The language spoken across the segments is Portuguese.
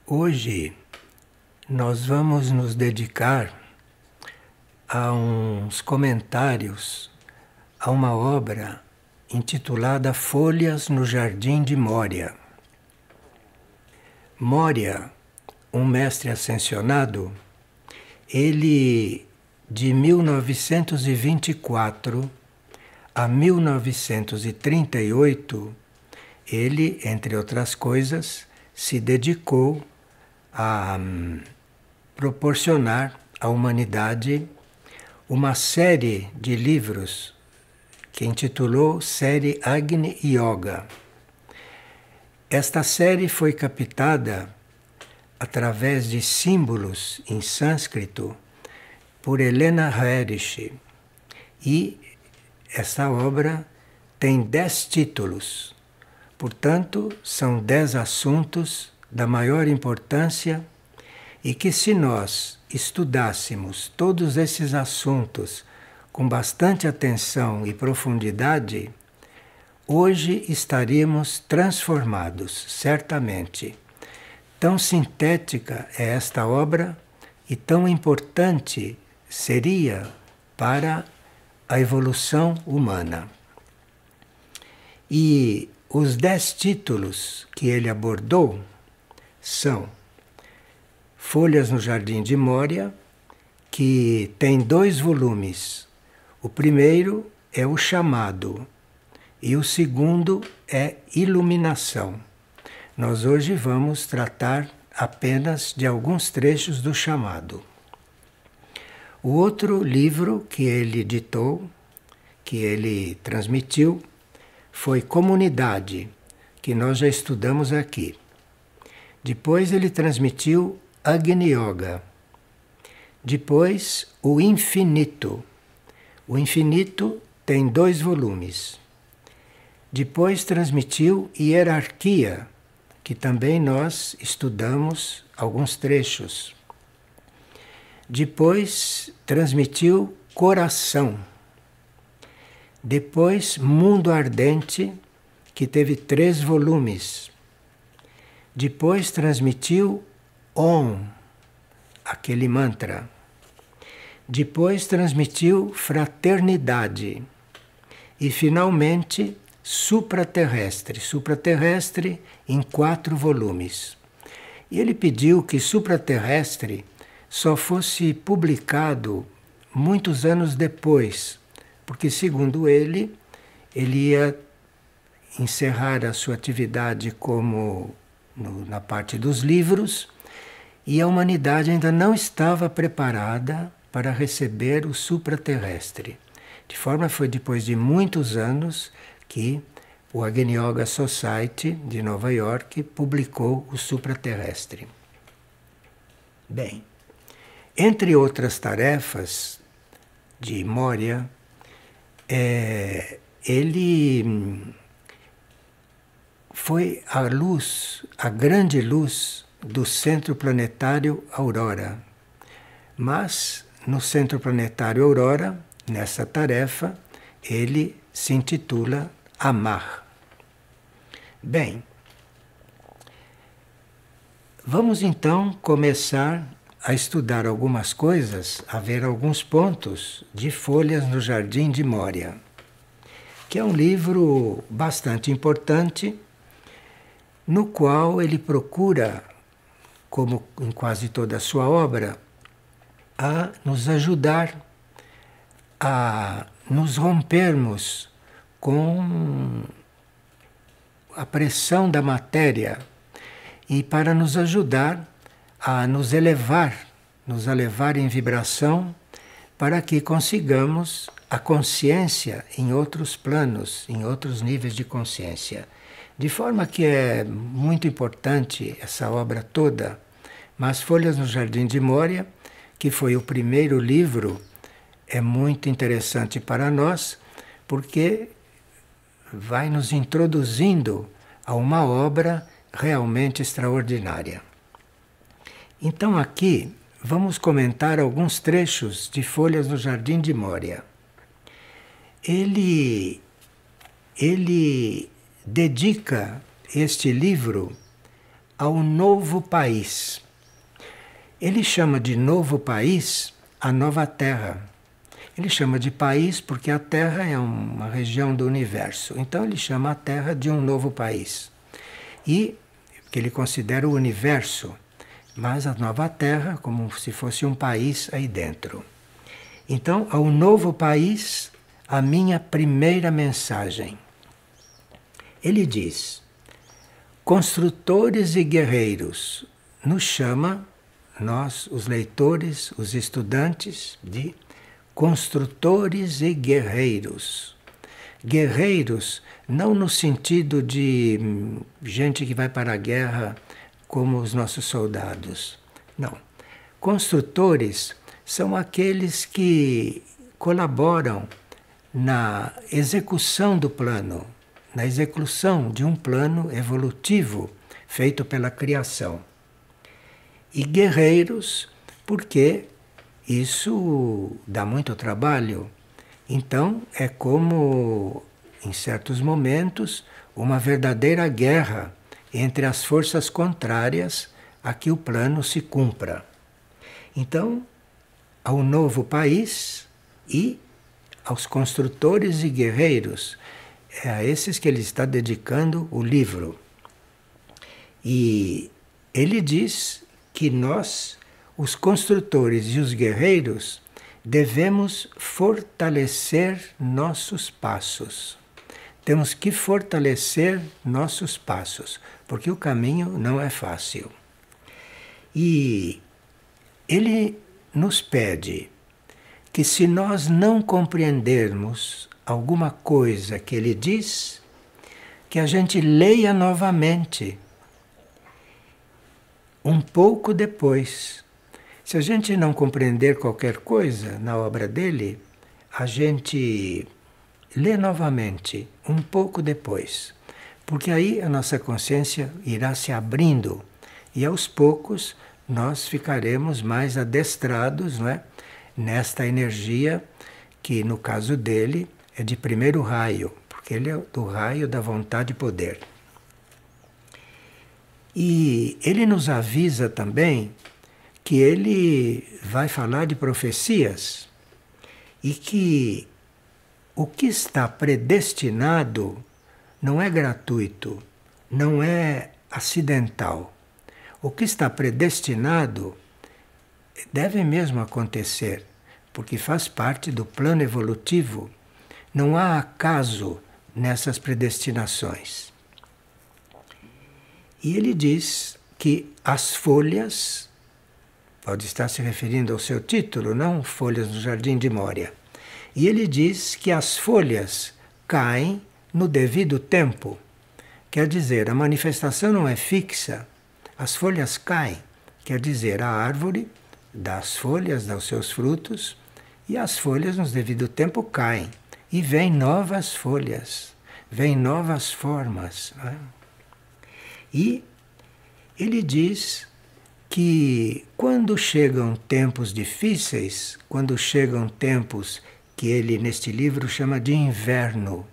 Hoje nós vamos nos dedicar a uns comentários a uma obra intitulada Folhas no Jardim de Moria. Moria, um mestre ascensionado, ele de 1924 a 1938, ele, entre outras coisas, se dedicou a proporcionar à humanidade uma série de livros que intitulou Série Agni Yoga. Esta série foi captada através de símbolos em sânscrito por Helena Herrich, e esta obra tem 10 títulos. Portanto, são 10 assuntos da maior importância e que, se nós estudássemos todos esses assuntos com bastante atenção e profundidade, hoje estaríamos transformados, certamente. Tão sintética é esta obra e tão importante seria para a evolução humana. E os 10 títulos que ele abordou são Folhas no Jardim de Moria, que tem 2 volumes. O primeiro é o Chamado e o segundo é Iluminação. Nós hoje vamos tratar apenas de alguns trechos do Chamado. O outro livro que ele editou, que ele transmitiu, foi Comunidade, que nós já estudamos aqui. Depois ele transmitiu Agni Yoga. Depois o Infinito. O Infinito tem 2 volumes. Depois transmitiu Hierarquia, que também nós estudamos alguns trechos. Depois transmitiu Coração. Depois Mundo Ardente, que teve 3 volumes. Depois transmitiu Om, aquele mantra. Depois transmitiu Fraternidade. E finalmente Supraterrestre. Supraterrestre em 4 volumes. E ele pediu que Supraterrestre só fosse publicado muitos anos depois, porque, segundo ele ia encerrar a sua atividade na parte dos livros, e a humanidade ainda não estava preparada para receber o supraterrestre. De forma que foi depois de muitos anos que o Agni Yoga Society de Nova York publicou o supraterrestre. Bem, entre outras tarefas de Moria, ele foi a luz, a grande luz do Centro Planetário Aurora. Mas no Centro Planetário Aurora, nessa tarefa, ele se intitula Amar. Bem, vamos então começar a estudar algumas coisas, a ver alguns pontos de Folhas no Jardim de Moria, que é um livro bastante importante, no qual ele procura, como em quase toda a sua obra, a nos ajudar a nos rompermos com a pressão da matéria e para nos ajudar a nos elevar em vibração, para que consigamos a consciência em outros planos, em outros níveis de consciência. De forma que é muito importante essa obra toda, mas Folhas no Jardim de Moria, que foi o primeiro livro, é muito interessante para nós, porque vai nos introduzindo a uma obra realmente extraordinária. Então aqui vamos comentar alguns trechos de Folhas no Jardim de Moria. Ele dedica este livro ao novo país. Ele chama de novo país a nova Terra. Ele chama de país porque a Terra é uma região do universo. Então ele chama a Terra de um novo país. E que ele considera o universo, mas a nova Terra como se fosse um país aí dentro. Então, ao novo país, a minha primeira mensagem. Ele diz: construtores e guerreiros, nos chama, nós, os leitores, os estudantes, de construtores e guerreiros. Guerreiros não no sentido de gente que vai para a guerra como os nossos soldados. Não. Construtores são aqueles que colaboram na execução do plano, na execução de um plano evolutivo feito pela criação. E guerreiros, porque isso dá muito trabalho. Então, é como, em certos momentos, uma verdadeira guerra entre as forças contrárias a que o plano se cumpra. Então, ao novo país e aos construtores e guerreiros, é a esses que ele está dedicando o livro. E ele diz que nós, os construtores e os guerreiros, devemos fortalecer nossos passos. Temos que fortalecer nossos passos, porque o caminho não é fácil. E ele nos pede que, se nós não compreendermos alguma coisa que ele diz, que a gente leia novamente, um pouco depois. Se a gente não compreender qualquer coisa na obra dele, a gente lê novamente, um pouco depois. Porque aí a nossa consciência irá se abrindo e aos poucos nós ficaremos mais adestrados, não é? Nesta energia que, no caso dele, é de primeiro raio, porque ele é do raio da vontade e poder. E ele nos avisa também que ele vai falar de profecias e que o que está predestinado não é gratuito, não é acidental. O que está predestinado deve mesmo acontecer, porque faz parte do plano evolutivo. Não há acaso nessas predestinações. E ele diz que as folhas, pode estar se referindo ao seu título, não Folhas no Jardim de Mória. E ele diz que as folhas caem no devido tempo. Quer dizer, a manifestação não é fixa, as folhas caem. Quer dizer, a árvore dá as folhas, dá os seus frutos, e as folhas, no devido tempo, caem. E vêm novas folhas, vêm novas formas. Não é? E ele diz que quando chegam tempos difíceis, quando chegam tempos que ele neste livro chama de inverno,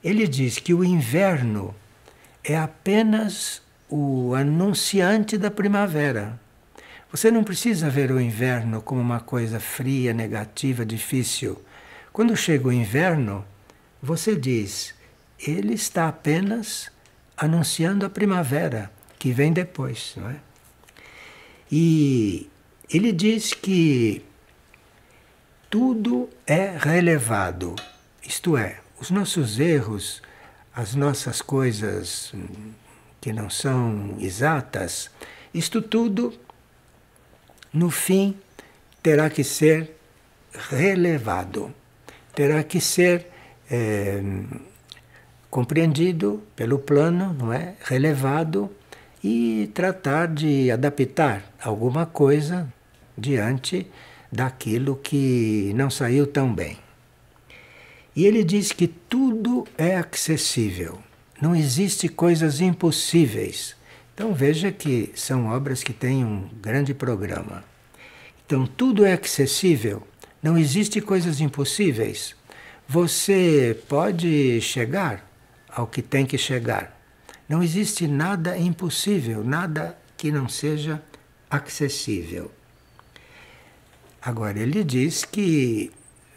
ele diz que o inverno é apenas o anunciante da primavera. Você não precisa ver o inverno como uma coisa fria, negativa, difícil. Quando chega o inverno, você diz, ele está apenas anunciando a primavera, que vem depois, não é? E ele diz que tudo é relevado, isto é, os nossos erros, as nossas coisas que não são exatas, isto tudo, no fim, terá que ser relevado, terá que ser compreendido pelo plano, não é? Relevado, e tratar de adaptar alguma coisa diante daquilo que não saiu tão bem. E ele diz que tudo é acessível, não existe coisas impossíveis. Então veja que são obras que têm um grande programa. Então tudo é acessível, não existe coisas impossíveis. Você pode chegar ao que tem que chegar. Não existe nada impossível, nada que não seja acessível. Agora, ele diz que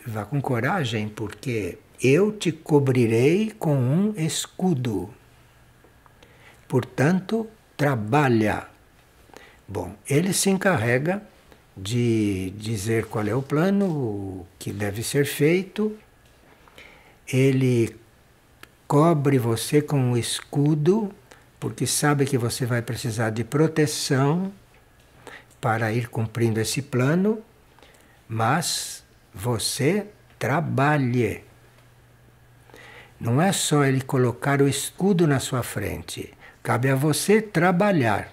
vá com coragem, porque eu te cobrirei com um escudo. Portanto, trabalha. Bom, ele se encarrega de dizer qual é o plano, o que deve ser feito. Ele cobre você com um escudo, porque sabe que você vai precisar de proteção para ir cumprindo esse plano, mas você trabalhe. Não é só ele colocar o escudo na sua frente, cabe a você trabalhar.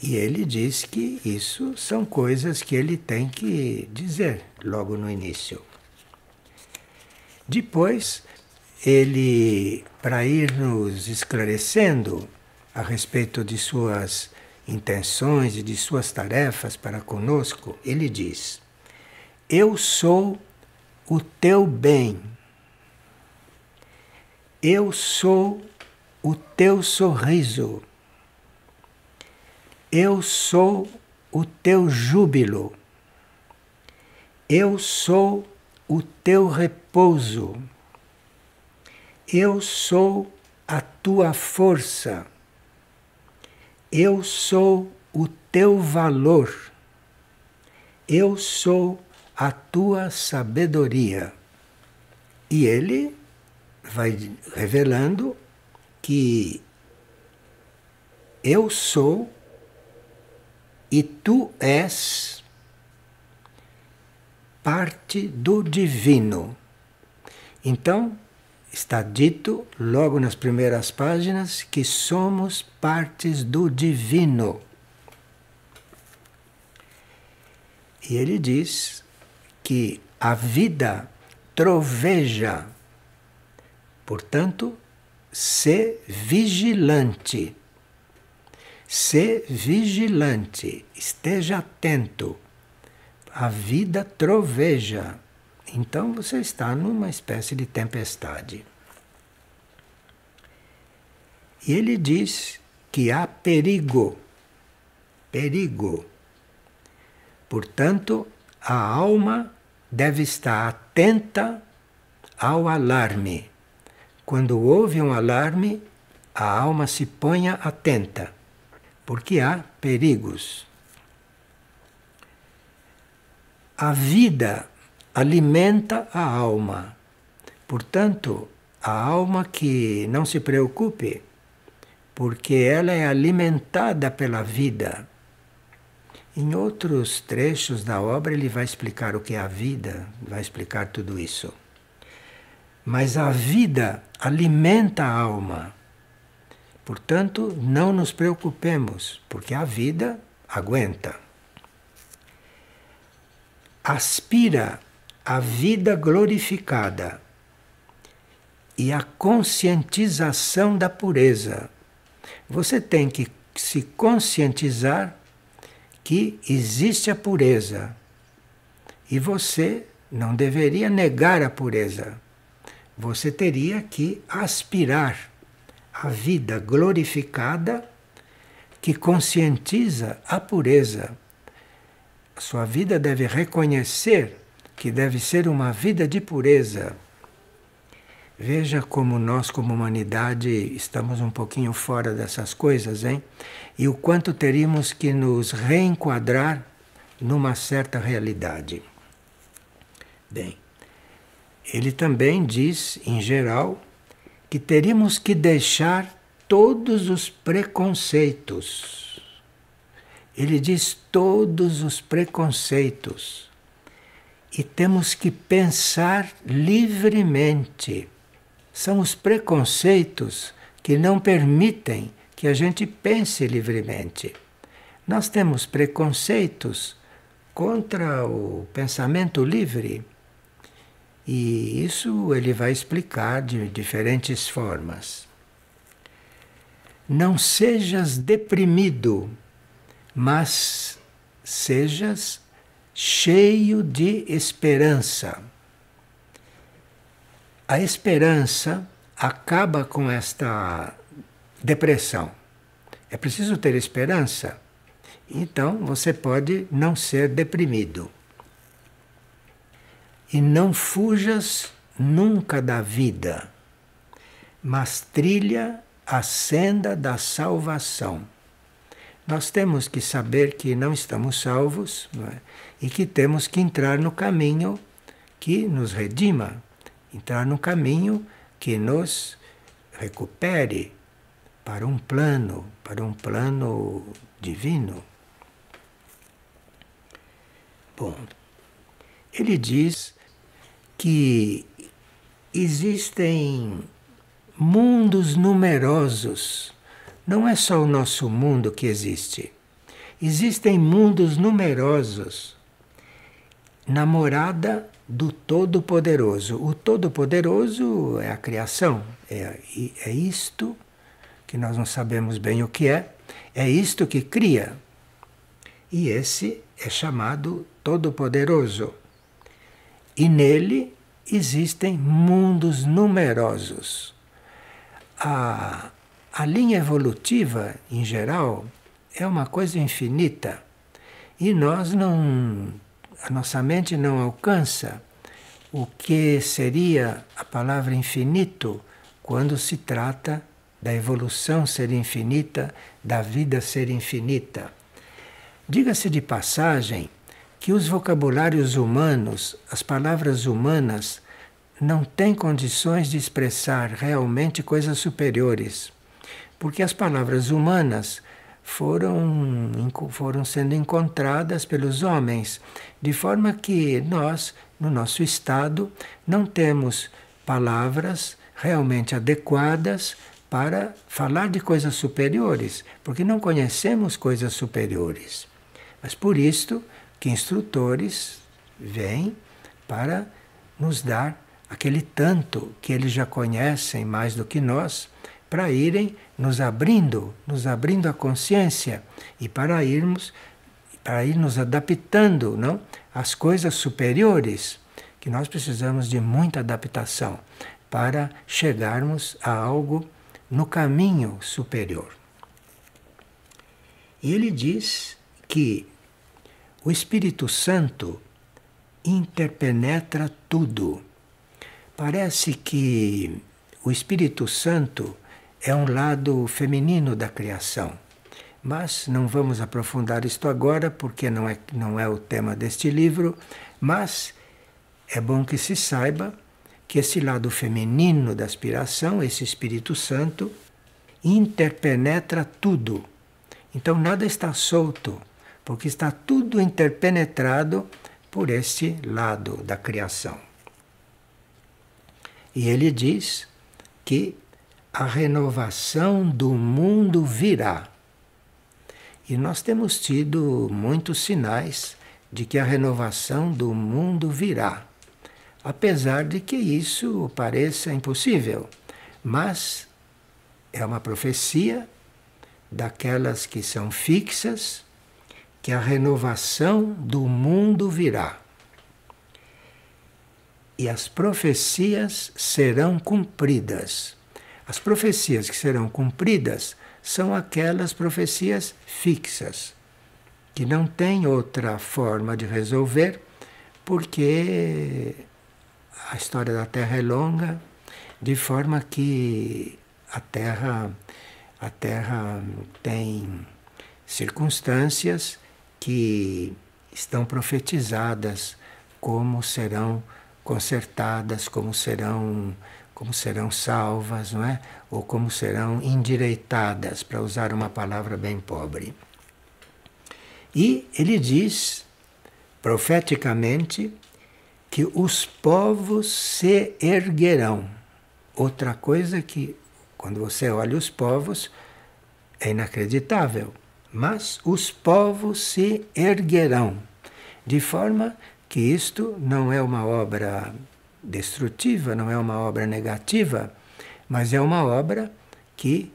E ele diz que isso são coisas que ele tem que dizer logo no início. Depois, ele, para ir nos esclarecendo a respeito de suas intenções e de suas tarefas para conosco, ele diz: eu sou o teu bem. Eu sou o teu sorriso. Eu sou o teu júbilo. Eu sou o teu repouso. Eu sou a tua força. Eu sou o teu valor. Eu sou a tua sabedoria. E ele vai revelando que eu sou e tu és parte do divino. Então, está dito logo nas primeiras páginas que somos partes do divino. E ele diz que a vida troveja. Portanto, sê vigilante. Sê vigilante, esteja atento. A vida troveja. Então você está numa espécie de tempestade. E ele diz que há perigo. Perigo. Portanto, a alma deve estar atenta ao alarme. Quando houve um alarme, a alma se ponha atenta, porque há perigos. A vida alimenta a alma. Portanto, a alma que não se preocupe, porque ela é alimentada pela vida. Em outros trechos da obra ele vai explicar o que é a vida, vai explicar tudo isso. Mas a vida alimenta a alma. Portanto, não nos preocupemos, porque a vida aguenta. Aspira a vida glorificada e a conscientização da pureza. Você tem que se conscientizar que existe a pureza e você não deveria negar a pureza. Você teria que aspirar a vida glorificada que conscientiza a pureza. A sua vida deve reconhecer que deve ser uma vida de pureza. Veja como nós, como humanidade, estamos um pouquinho fora dessas coisas, hein? E o quanto teríamos que nos reenquadrar numa certa realidade. Bem, ele também diz, em geral, que teríamos que deixar todos os preconceitos. Ele diz todos os preconceitos. E temos que pensar livremente. São os preconceitos que não permitem que a gente pense livremente. Nós temos preconceitos contra o pensamento livre. E isso ele vai explicar de diferentes formas. Não sejas deprimido, mas sejas cheio de esperança. A esperança acaba com esta depressão. É preciso ter esperança. Então você pode não ser deprimido. E não fujas nunca da vida, mas trilha a senda da salvação. Nós temos que saber que não estamos salvos, não é? E que temos que entrar no caminho que nos redima, entrar no caminho que nos recupere para um plano divino. Bom, ele diz que existem mundos numerosos. Não é só o nosso mundo que existe. Existem mundos numerosos na morada do Todo-Poderoso. O Todo-Poderoso é a criação. É isto que nós não sabemos bem o que é isto que cria. E esse é chamado Todo-Poderoso. E nele existem mundos numerosos. A linha evolutiva, em geral, é uma coisa infinita. E a nossa mente não alcança o que seria a palavra infinito quando se trata da evolução ser infinita, da vida ser infinita. Diga-se de passagem que os vocabulários humanos, as palavras humanas, não têm condições de expressar realmente coisas superiores. Porque as palavras humanas foram sendo encontradas pelos homens, de forma que nós, no nosso estado, não temos palavras realmente adequadas para falar de coisas superiores, porque não conhecemos coisas superiores. Mas por isto que instrutores vêm para nos dar aquele tanto que eles já conhecem mais do que nós, para irem nos abrindo a consciência e para ir nos adaptando, não, às coisas superiores, que nós precisamos de muita adaptação para chegarmos a algo no caminho superior. E ele diz que o Espírito Santo interpenetra tudo. Parece que o Espírito Santo é um lado feminino da criação. Mas não vamos aprofundar isto agora, porque não é o tema deste livro, mas é bom que se saiba que esse lado feminino da aspiração, esse Espírito Santo, interpenetra tudo. Então nada está solto, porque está tudo interpenetrado por este lado da criação. E ele diz que a renovação do mundo virá. E nós temos tido muitos sinais de que a renovação do mundo virá. Apesar de que isso pareça impossível. Mas é uma profecia daquelas que são fixas, que a renovação do mundo virá. E as profecias serão cumpridas. As profecias que serão cumpridas são aquelas profecias fixas, que não tem outra forma de resolver, porque a história da Terra é longa, de forma que a Terra tem circunstâncias que estão profetizadas como serão consertadas, como serão salvas, não é? Ou como serão endireitadas, para usar uma palavra bem pobre. E ele diz, profeticamente, que os povos se erguerão. Outra coisa que, quando você olha os povos, é inacreditável. Mas os povos se erguerão. De forma que isto não é uma obra destrutiva, não é uma obra negativa, mas é uma obra que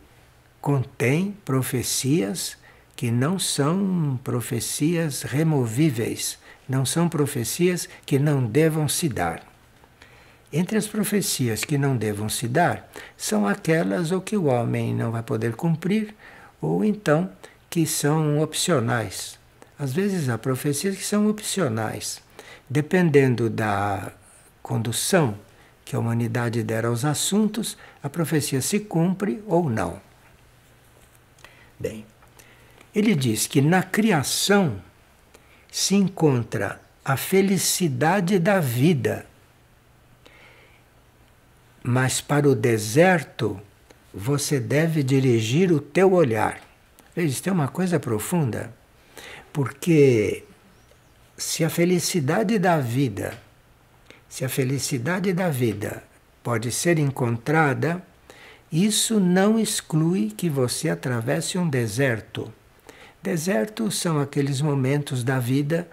contém profecias que não são profecias removíveis, não são profecias que não devam se dar. Entre as profecias que não devam se dar, são aquelas ou que o homem não vai poder cumprir, ou então que são opcionais. Às vezes há profecias que são opcionais, dependendo da condução que a humanidade der aos assuntos, a profecia se cumpre ou não. Bem, ele diz que na criação se encontra a felicidade da vida, mas para o deserto você deve dirigir o teu olhar. Veja, isso é uma coisa profunda, porque se a felicidade da vida pode ser encontrada, isso não exclui que você atravesse um deserto. Desertos são aqueles momentos da vida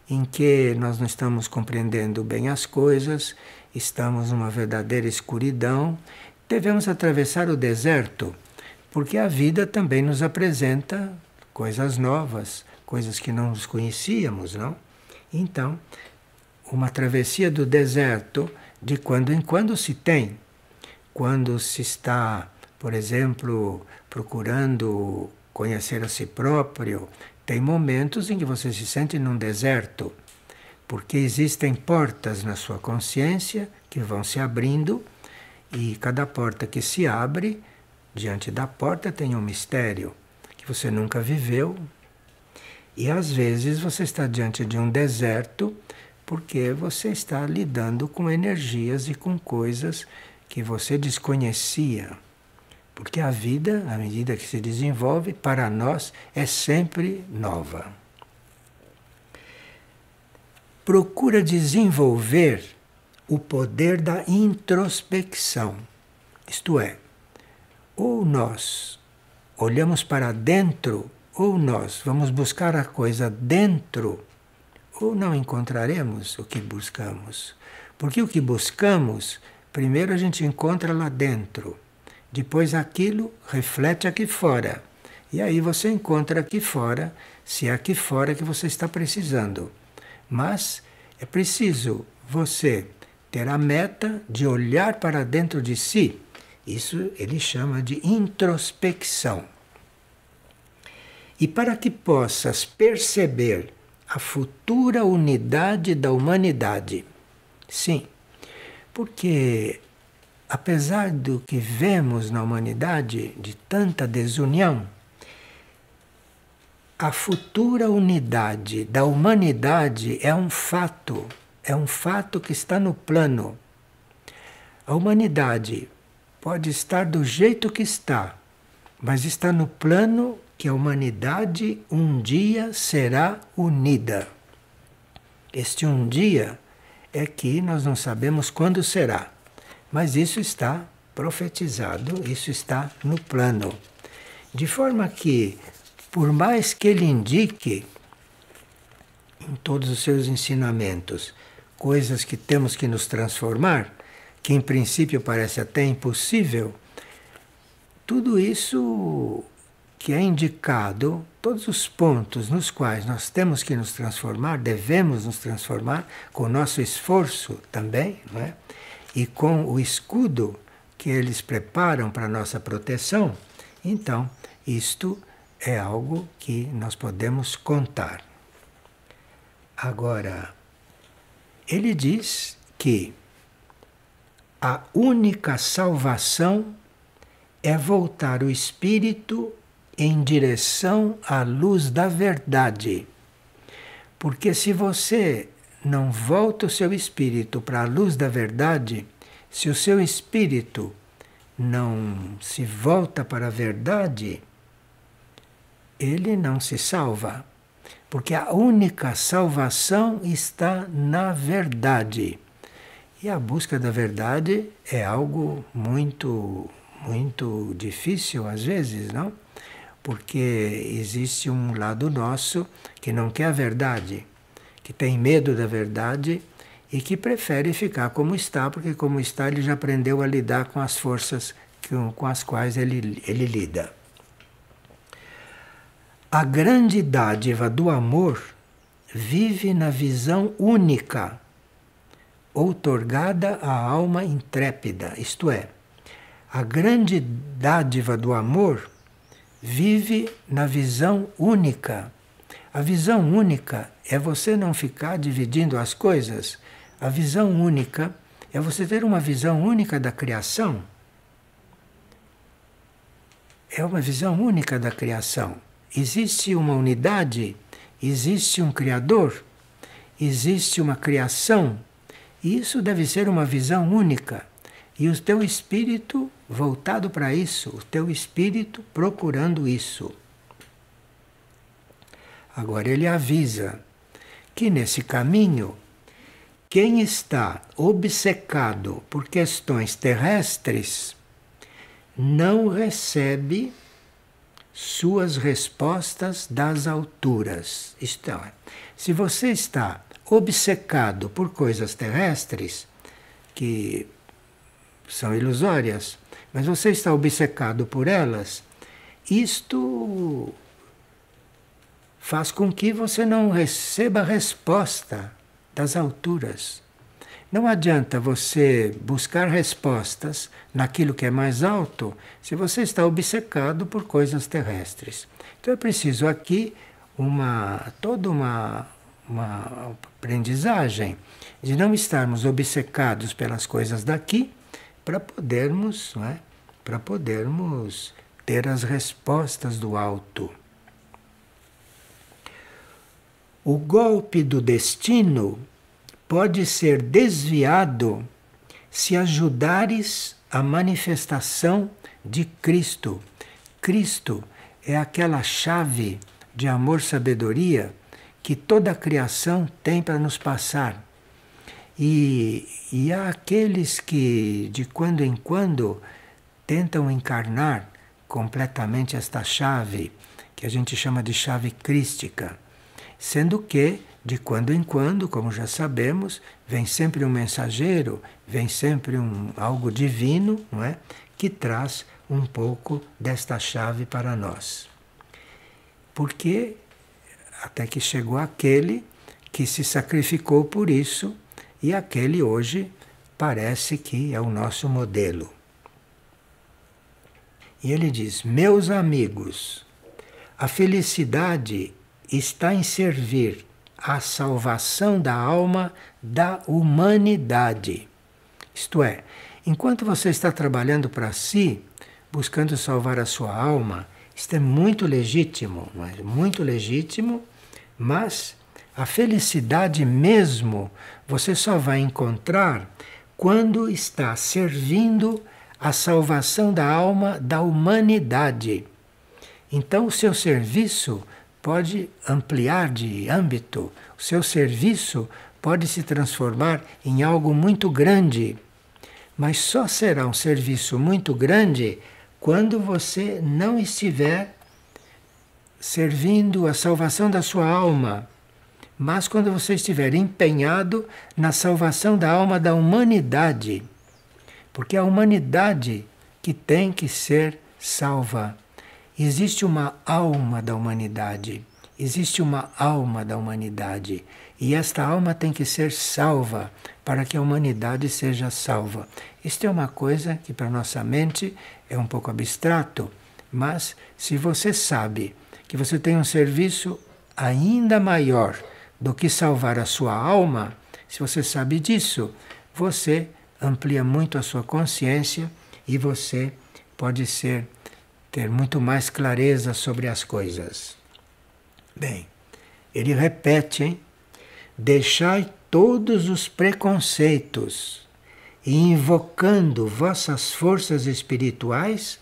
em que nós não estamos compreendendo bem as coisas, estamos numa verdadeira escuridão. Devemos atravessar o deserto, porque a vida também nos apresenta coisas novas, coisas que não nos conhecíamos, não? Então, uma travessia do deserto, de quando em quando se tem. Quando se está, por exemplo, procurando conhecer a si próprio, tem momentos em que você se sente num deserto, porque existem portas na sua consciência que vão se abrindo, e cada porta que se abre, diante da porta tem um mistério que você nunca viveu. E às vezes você está diante de um deserto porque você está lidando com energias e com coisas que você desconhecia. Porque a vida, à medida que se desenvolve, para nós é sempre nova. Procura desenvolver o poder da introspecção. Isto é, ou nós olhamos para dentro, ou nós vamos buscar a coisa dentro, ou não encontraremos o que buscamos. Porque o que buscamos, primeiro a gente encontra lá dentro, depois aquilo reflete aqui fora. E aí você encontra aqui fora, se é aqui fora que você está precisando. Mas é preciso você ter a meta de olhar para dentro de si. Isso ele chama de introspecção. E para que possas perceber a futura unidade da humanidade. Sim, porque apesar do que vemos na humanidade, de tanta desunião, a futura unidade da humanidade é um fato que está no plano. A humanidade pode estar do jeito que está, mas está no plano que a humanidade um dia será unida. Este um dia é que nós não sabemos quando será, mas isso está profetizado, isso está no plano. De forma que, por mais que ele indique em todos os seus ensinamentos coisas que temos que nos transformar, que em princípio parece até impossível, tudo isso que é indicado, todos os pontos nos quais nós temos que nos transformar, devemos nos transformar, com o nosso esforço também, não é? E com o escudo que eles preparam para a nossa proteção, então isto é algo que nós podemos contar. Agora, ele diz que a única salvação é voltar o espírito em direção à luz da verdade. Porque se você não volta o seu espírito para a luz da verdade, se o seu espírito não se volta para a verdade, ele não se salva. Porque a única salvação está na verdade. E a busca da verdade é algo muito difícil às vezes, não? Porque existe um lado nosso que não quer a verdade, que tem medo da verdade e que prefere ficar como está, porque como está ele já aprendeu a lidar com as forças com as quais ele lida. A grande dádiva do amor vive na visão única, outorgada à alma intrépida, isto é, a grande dádiva do amor vive na visão única. A visão única é você não ficar dividindo as coisas. A visão única é você ter uma visão única da criação. É uma visão única da criação. Existe uma unidade, existe um Criador, existe uma criação. E isso deve ser uma visão única. E o teu espírito voltado para isso, o teu espírito procurando isso. Agora ele avisa que nesse caminho, quem está obcecado por questões terrestres não recebe suas respostas das alturas. Isto é, se você está obcecado por coisas terrestres, que são ilusórias, mas você está obcecado por elas, isto faz com que você não receba resposta das alturas. Não adianta você buscar respostas naquilo que é mais alto se você está obcecado por coisas terrestres. Então é preciso aqui toda uma aprendizagem de não estarmos obcecados pelas coisas daqui para podermos, não é? Para podermos ter as respostas do alto. O golpe do destino pode ser desviado se ajudares a manifestação de Cristo. Cristo é aquela chave de amor-sabedoria que toda a criação tem para nos passar. E há aqueles que, de quando em quando, tentam encarnar completamente esta chave, que a gente chama de chave crística, sendo que, de quando em quando, como já sabemos, vem sempre um mensageiro, vem sempre algo divino, não é? Que traz um pouco desta chave para nós. Porque até que chegou aquele que se sacrificou por isso, e aquele hoje parece que é o nosso modelo. E ele diz: meus amigos, a felicidade está em servir à salvação da alma da humanidade. Isto é, enquanto você está trabalhando para si, buscando salvar a sua alma, isto é muito legítimo, não é? Muito legítimo, mas a felicidade mesmo você só vai encontrar quando está servindo a salvação da alma da humanidade. Então o seu serviço pode ampliar de âmbito, o seu serviço pode se transformar em algo muito grande, mas só será um serviço muito grande quando você não estiver servindo a salvação da sua alma, mas quando você estiver empenhado na salvação da alma da humanidade, porque é a humanidade que tem que ser salva. Existe uma alma da humanidade, existe uma alma da humanidade, e esta alma tem que ser salva para que a humanidade seja salva. Isto é uma coisa que para nossa mente é um pouco abstrato, mas se você sabe que você tem um serviço ainda maior do que salvar a sua alma, se você sabe disso, você amplia muito a sua consciência e você pode ter muito mais clareza sobre as coisas. Bem, ele repete, hein? Deixai todos os preconceitos e, invocando vossas forças espirituais,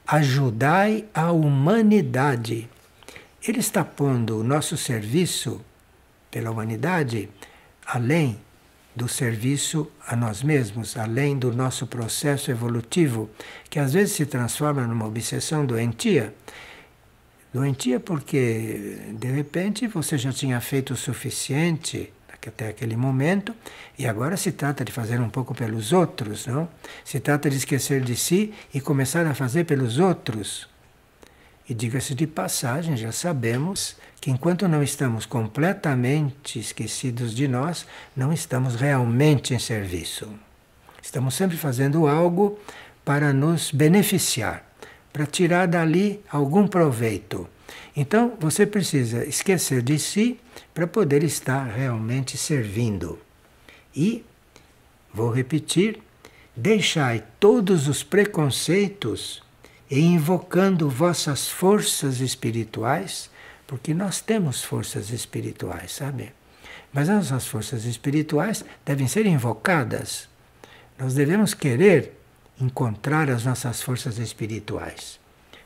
ajudai a humanidade. Ele está pondo o nosso serviço pela humanidade além do serviço a nós mesmos, além do nosso processo evolutivo, que às vezes se transforma numa obsessão doentia. Doentia porque, de repente, você já tinha feito o suficiente até aquele momento, e agora se trata de fazer um pouco pelos outros, não? Se trata de esquecer de si e começar a fazer pelos outros. E diga-se de passagem, já sabemos que enquanto não estamos completamente esquecidos de nós, não estamos realmente em serviço. Estamos sempre fazendo algo para nos beneficiar, para tirar dali algum proveito. Então você precisa esquecer de si para poder estar realmente servindo. E, vou repetir, deixai todos os preconceitos e invocando vossas forças espirituais, porque nós temos forças espirituais, sabe? Mas as nossas forças espirituais devem ser invocadas. Nós devemos querer encontrar as nossas forças espirituais,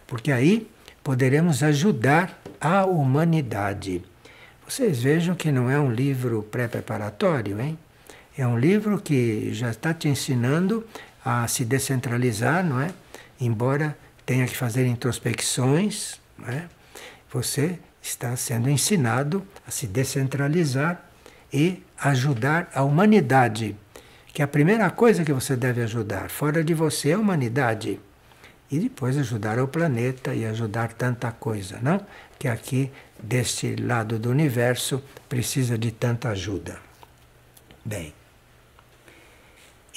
porque aí poderemos ajudar a humanidade. Vocês vejam que não é um livro pré-preparatório, hein? É um livro que já está te ensinando a se descentralizar, não é? Embora tenha que fazer introspecções, não é? Você está sendo ensinado a se descentralizar e ajudar a humanidade, que é a primeira coisa que você deve ajudar. Fora de você é a humanidade. E depois ajudar o planeta e ajudar tanta coisa, não? Que aqui, deste lado do universo, precisa de tanta ajuda. Bem,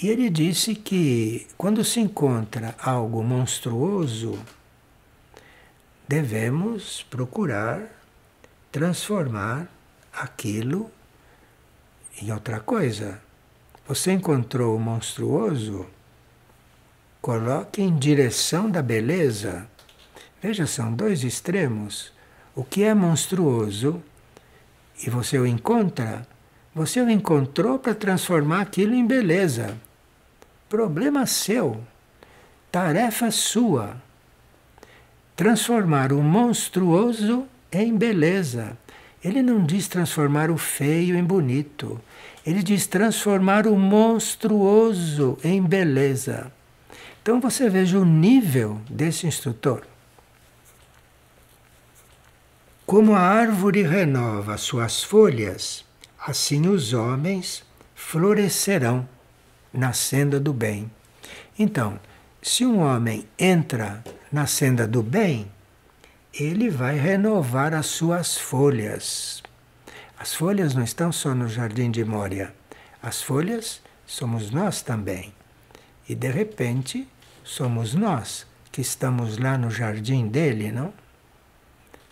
e ele disse que quando se encontra algo monstruoso, devemos procurar transformar aquilo em outra coisa. Você encontrou o monstruoso? Coloque em direção da beleza. Veja, são dois extremos. O que é monstruoso e você o encontra, você o encontrou para transformar aquilo em beleza. Problema seu, tarefa sua. Transformar o monstruoso em beleza. Ele não diz transformar o feio em bonito. Ele diz transformar o monstruoso em beleza. Então você veja o nível desse instrutor. Como a árvore renova suas folhas, assim os homens florescerão na senda do bem. Então, se um homem entra na senda do bem, ele vai renovar as suas folhas. As folhas não estão só no Jardim de Mória. As folhas somos nós também. E de repente, somos nós que estamos lá no jardim dele, não?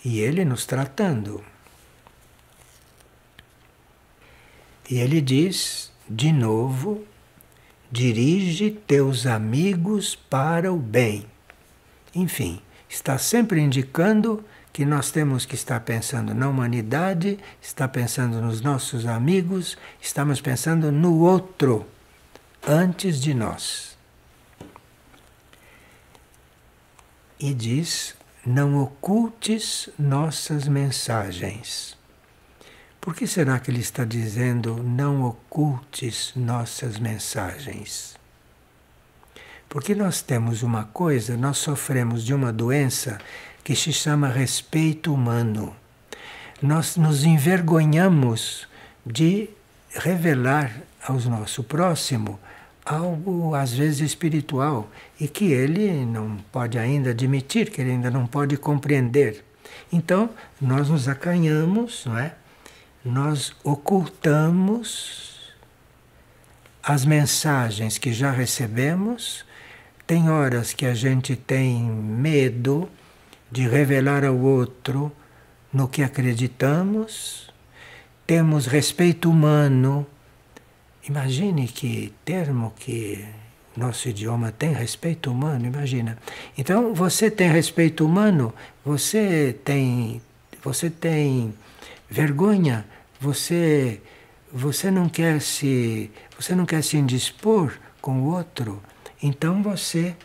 E ele nos tratando. E ele diz, de novo, dirige teus amigos para o bem. Enfim, está sempre indicando que nós temos que estar pensando na humanidade, está pensando nos nossos amigos, estamos pensando no outro, antes de nós. E diz, não ocultes nossas mensagens. Por que será que ele está dizendo não ocultes nossas mensagens? Porque nós temos uma coisa, nós sofremos de uma doença que se chama respeito humano. Nós nos envergonhamos de revelar ao nosso próximo algo às vezes espiritual e que ele não pode ainda admitir, que ele ainda não pode compreender. Então, nós nos acanhamos, não é? Nós ocultamos as mensagens que já recebemos. Tem horas que a gente tem medo de revelar ao outro no que acreditamos. Temos respeito humano. Imagine que termo que nosso idioma tem, respeito humano, imagina. Então, você tem respeito humano, você tem vergonha, você não quer se indispor com o outro, então você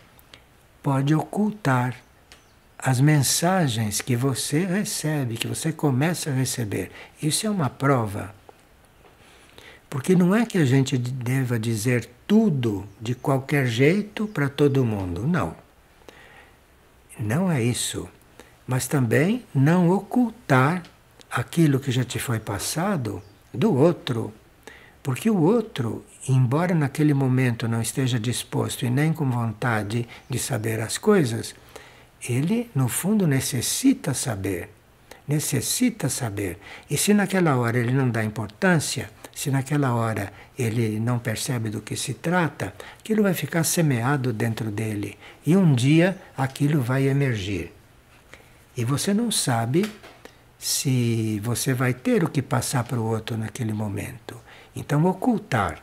pode ocultar as mensagens que você recebe, que você começa a receber. Isso é uma prova. Porque não é que a gente deva dizer tudo de qualquer jeito para todo mundo, não. Não é isso. Mas também não ocultar aquilo que já te foi passado do outro. Porque o outro, embora naquele momento não esteja disposto e nem com vontade de saber as coisas, ele, no fundo, necessita saber. Necessita saber. E se naquela hora ele não dá importância, se naquela hora ele não percebe do que se trata, aquilo vai ficar semeado dentro dele. E um dia aquilo vai emergir. E você não sabe se você vai ter o que passar para o outro naquele momento. Então, ocultar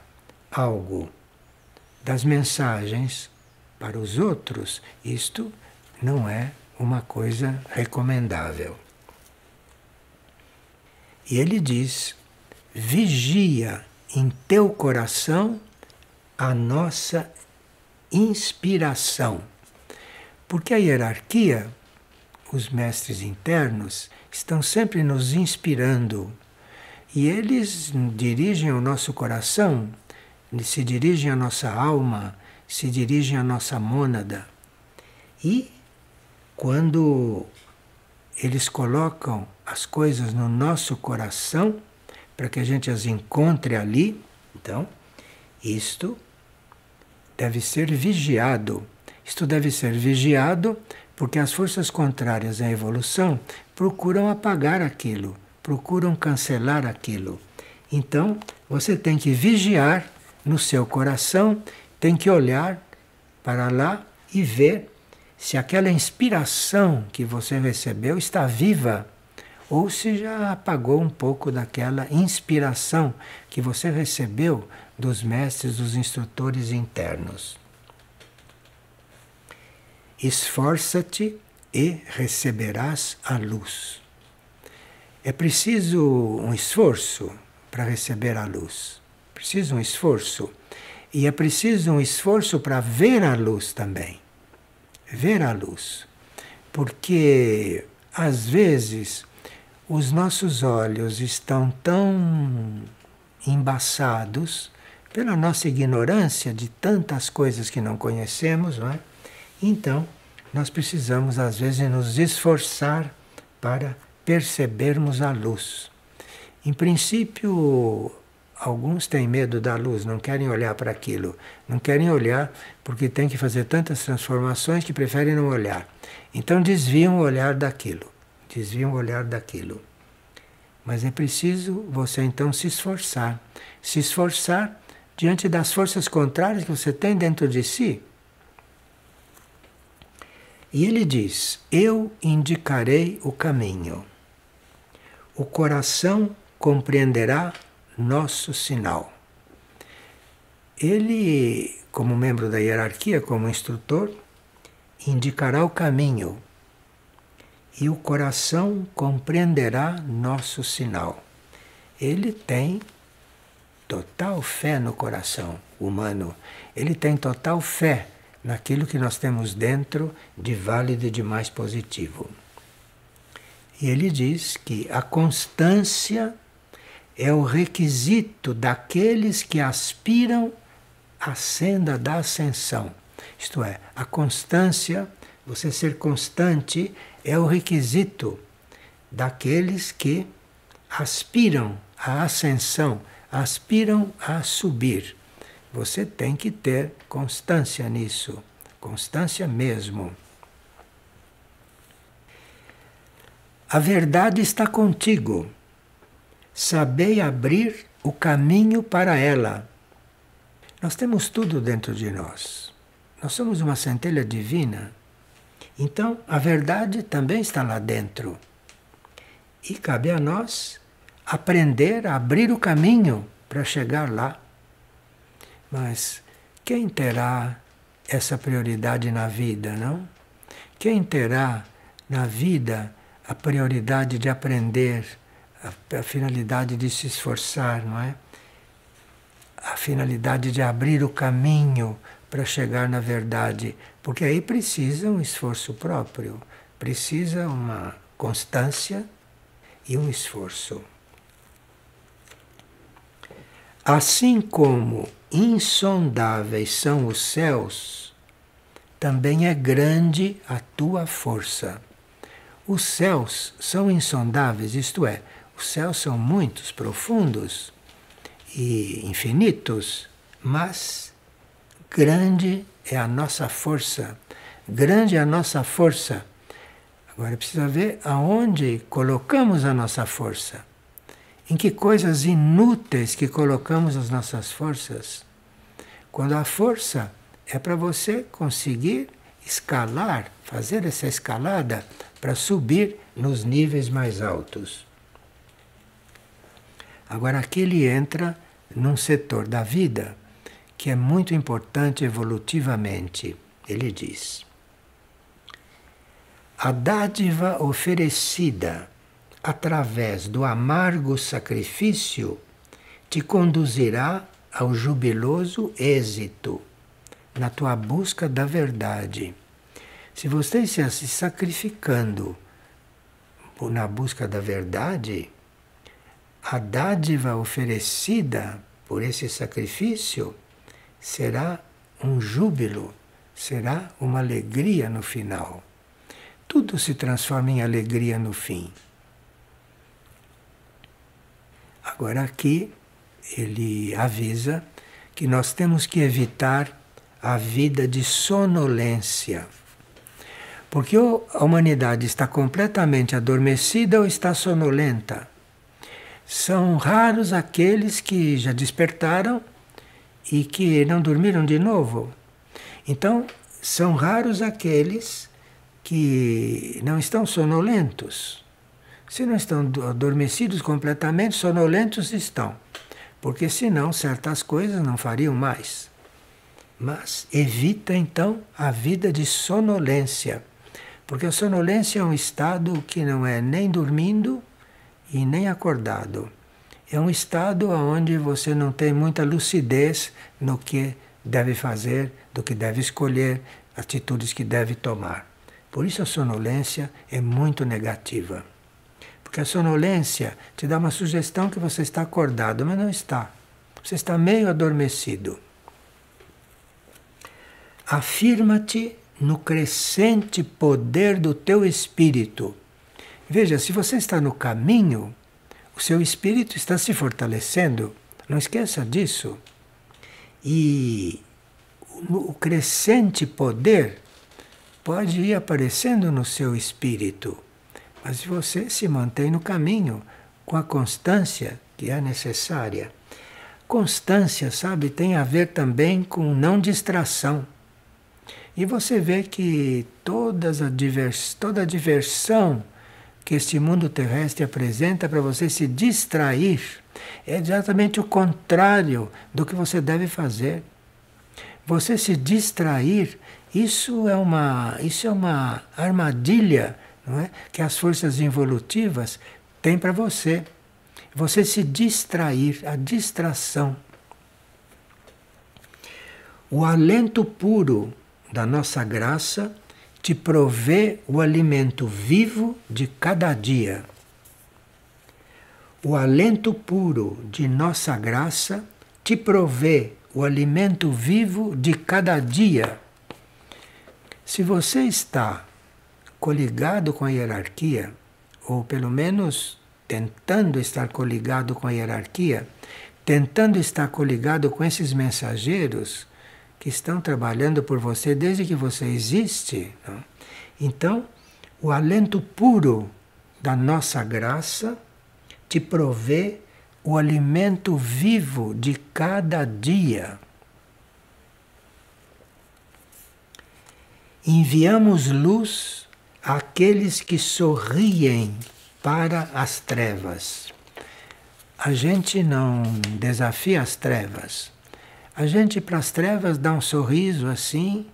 algo das mensagens para os outros, isto não é uma coisa recomendável. E ele diz: vigia em teu coração a nossa inspiração. Porque a hierarquia, os mestres internos, estão sempre nos inspirando. E eles dirigem o nosso coração, se dirigem à nossa alma, se dirigem à nossa mônada. E quando eles colocam as coisas no nosso coração, para que a gente as encontre ali, então, isto deve ser vigiado. Isto deve ser vigiado porque as forças contrárias à evolução procuram apagar aquilo, procuram cancelar aquilo. Então, você tem que vigiar no seu coração, tem que olhar para lá e ver se aquela inspiração que você recebeu está viva ou se já apagou um pouco daquela inspiração que você recebeu dos mestres, dos instrutores internos. Esforça-te e receberás a luz. É preciso um esforço para receber a luz. Preciso um esforço. E é preciso um esforço para ver a luz também. Ver a luz. Porque, às vezes, os nossos olhos estão tão embaçados pela nossa ignorância de tantas coisas que não conhecemos, não é? Então, nós precisamos, às vezes, nos esforçar para percebermos a luz. Em princípio, alguns têm medo da luz, não querem olhar para aquilo. Não querem olhar porque tem que fazer tantas transformações que preferem não olhar. Então desviam o olhar daquilo. Desviam o olhar daquilo. Mas é preciso você então se esforçar. Se esforçar diante das forças contrárias que você tem dentro de si. E ele diz: eu indicarei o caminho. O coração compreenderá nosso sinal. Ele, como membro da hierarquia, como instrutor, indicará o caminho e o coração compreenderá nosso sinal. Ele tem total fé no coração humano, ele tem total fé naquilo que nós temos dentro de válido e de mais positivo. E ele diz que a constância é o requisito daqueles que aspiram à senda da ascensão. Isto é, a constância, você ser constante, é o requisito daqueles que aspiram à ascensão, aspiram a subir. Você tem que ter constância nisso, constância mesmo. A verdade está contigo. Sabei abrir o caminho para ela. Nós temos tudo dentro de nós. Nós somos uma centelha divina. Então, a verdade também está lá dentro. E cabe a nós aprender a abrir o caminho para chegar lá. Mas quem terá essa prioridade na vida, não? Quem terá na vida a prioridade de aprender, a finalidade de se esforçar, não é? A finalidade de abrir o caminho para chegar na verdade, porque aí precisa um esforço próprio, precisa uma constância e um esforço. Assim como insondáveis são os céus, também é grande a tua força. Os céus são insondáveis, isto é, os céus são muitos, profundos e infinitos, mas grande é a nossa força, grande é a nossa força. Agora precisa ver aonde colocamos a nossa força. Em que coisas inúteis que colocamos as nossas forças. Quando a força é para você conseguir escalar, fazer essa escalada para subir nos níveis mais altos. Agora aqui ele entra num setor da vida que é muito importante evolutivamente. Ele diz: a dádiva oferecida através do amargo sacrifício te conduzirá ao jubiloso êxito na tua busca da verdade. Se você está se sacrificando na busca da verdade, a dádiva oferecida por esse sacrifício será um júbilo, será uma alegria no final. Tudo se transforma em alegria no fim. Agora aqui ele avisa que nós temos que evitar a vida de sonolência. Porque ou a humanidade está completamente adormecida ou está sonolenta. São raros aqueles que já despertaram e que não dormiram de novo. Então, são raros aqueles que não estão sonolentos. Se não estão adormecidos completamente, sonolentos estão. Porque senão certas coisas não fariam mais. Mas evita então a vida de sonolência. Porque a sonolência é um estado que não é nem dormindo e nem acordado. É um estado onde você não tem muita lucidez no que deve fazer, do que deve escolher, atitudes que deve tomar. Por isso a sonolência é muito negativa. Porque a sonolência te dá uma sugestão que você está acordado, mas não está. Você está meio adormecido. Afirma-te no crescente poder do teu espírito. Veja, se você está no caminho, o seu espírito está se fortalecendo. Não esqueça disso. E o crescente poder pode ir aparecendo no seu espírito. Mas se você se mantém no caminho com a constância que é necessária. Constância, sabe, tem a ver também com não distração. E você vê que toda a diversão que este mundo terrestre apresenta para você se distrair é exatamente o contrário do que você deve fazer. Você se distrair, isso é uma armadilha, não é? Que as forças involutivas têm para você. Você se distrair, a distração. O alento puro da nossa graça te provê o alimento vivo de cada dia. O alento puro de nossa graça te provê o alimento vivo de cada dia. Se você está coligado com a hierarquia, ou pelo menos tentando estar coligado com a hierarquia, tentando estar coligado com esses mensageiros que estão trabalhando por você desde que você existe, não? Então, o alento puro da nossa graça te provê o alimento vivo de cada dia. Enviamos luz àqueles que sorriem para as trevas. A gente não desafia as trevas. A gente, para as trevas, dá um sorriso assim,